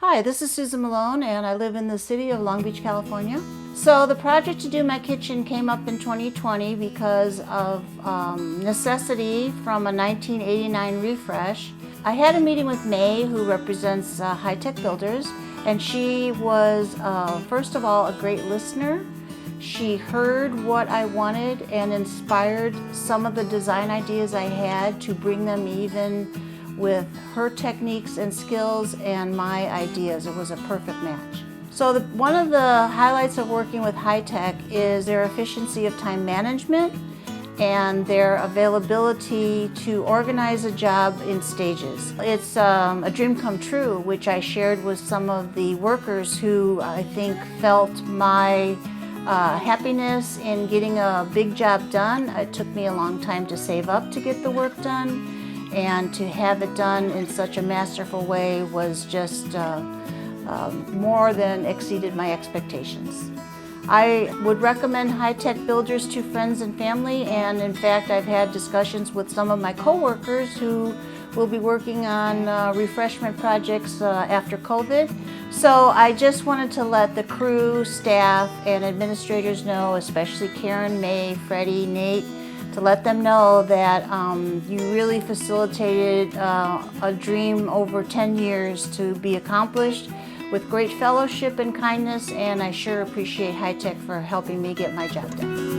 Hi, this is Susan Malone and I live in the city of Long Beach, California. So the project to do my kitchen came up in 2020 because of necessity from a 1989 refresh. I had a meeting with May, who represents High Tech Builders, and she was first of all a great listener. She heard what I wanted and inspired some of the design ideas I had to bring them even with her techniques and skills and my ideas. It was a perfect match. So one of the highlights of working with High Tech is their efficiency of time management and their availability to organize a job in stages. It's a dream come true, which I shared with some of the workers who I think felt my happiness in getting a big job done. It took me a long time to save up to get the work done, and to have it done in such a masterful way was just more than exceeded my expectations. I would recommend High Tech Builders to friends and family, and in fact I've had discussions with some of my co-workers who will be working on refreshment projects after COVID. So I just wanted to let the crew, staff, and administrators know, especially Karen, May, Freddie, Nate, to let them know that you really facilitated a dream over 10 years to be accomplished with great fellowship and kindness, and I sure appreciate High Tech for helping me get my job done.